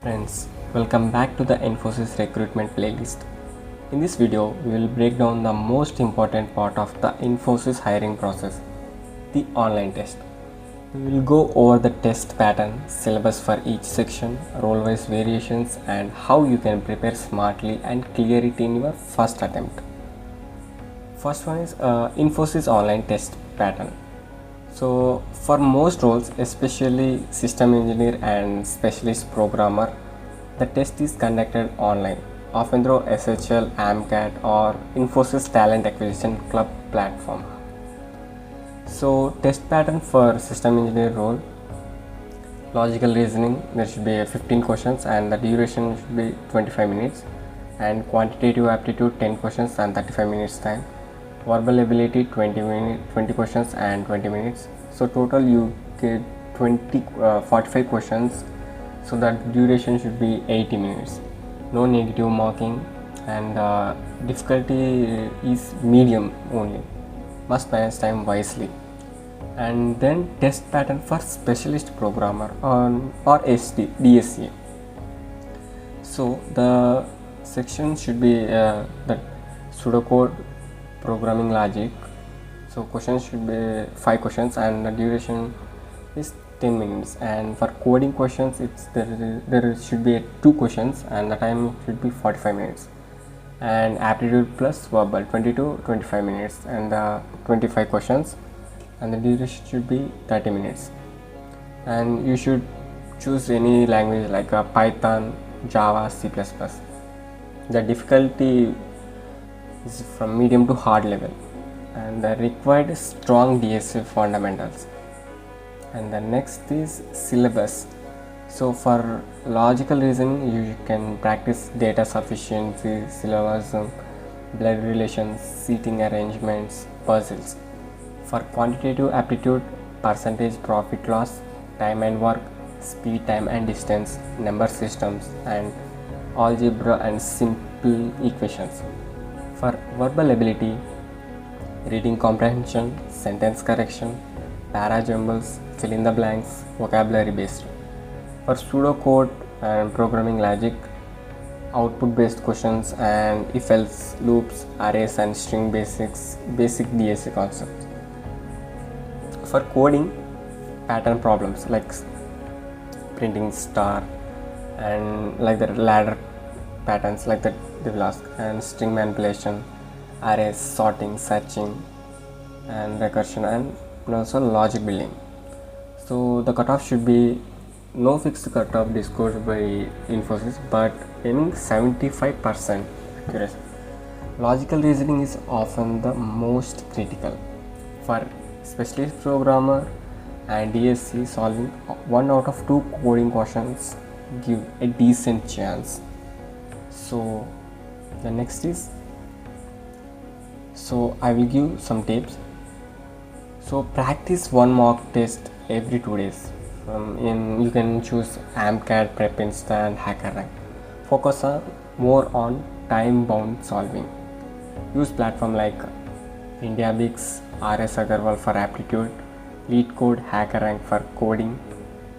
Friends, welcome back to the Infosys recruitment playlist. In this video, we will break down the most important part of the Infosys hiring process, the online test. We will go over the test pattern, syllabus for each section, role-wise variations, and how you can prepare smartly and clear it in your first attempt. First one is Infosys Online Test pattern. So for most roles, especially system engineer and specialist programmer, the test is conducted online, often through SHL, AMCAT or Infosys Talent Acquisition Club platform. So test pattern for system engineer role, logical reasoning, there should be 15 questions and the duration should be 25 minutes, and quantitative aptitude 10 questions and 35 minutes time. Verbal ability 20 questions and 20 minutes. So total you get 45 questions, so that duration should be 80 minutes. No negative marking, and difficulty is medium only. Must manage time wisely. And then test pattern for specialist programmer or DSA. So the section should be the pseudocode programming logic. So questions should be 5 questions and the duration is 10 minutes, and for coding questions there should be 2 questions and the time should be 45 minutes, and aptitude plus verbal 20 to 25 minutes and the 25 questions and the duration should be 30 minutes. And you should choose any language like Python, Java, C++. The difficulty is from medium to hard level, and the required strong DSA fundamentals. And the next is syllabus. So for logical reasoning, you can practice data sufficiency, syllogism, blood relations, seating arrangements, puzzles. For quantitative aptitude, percentage profit loss, time and work, speed, time and distance, number systems, and algebra and simple equations. For verbal ability, reading comprehension, sentence correction, para jumbles, fill in the blanks, vocabulary based. For pseudocode and programming logic, output based questions and if else loops, arrays and string basic DSA concepts. For coding, pattern problems like printing star and like the ladder patterns like that they will ask, and string manipulation, arrays, sorting, searching and recursion, and also logic building. So the cutoff should be no fixed cutoff disclosed by Infosys, but aiming 75% accuracy. Logical reasoning is often the most critical. For specialist programmer and DSC, solving 1 out of 2 coding questions give a decent chance. So the next is, so I will give some tips. So practice 1 mock test every 2 days. You can choose AMCAT, Prep Instant, HackerRank. Focus more on time-bound solving. Use platform like IndiaBix, RS Agarwal for aptitude, LeetCode, HackerRank for coding,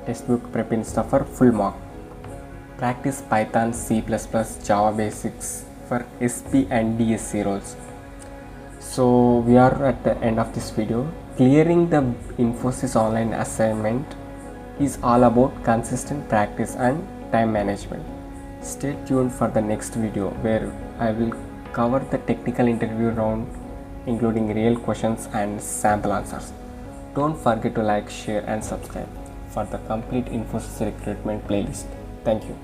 textbook Prep Insta for full mock. Practice Python, C++, Java basics for SP and DSC roles. So we are at the end of this video. Clearing the Infosys online assignment is all about consistent practice and time management. Stay tuned for the next video where I will cover the technical interview round, including real questions and sample answers. Don't forget to like, share and subscribe for the complete Infosys recruitment playlist. Thank you.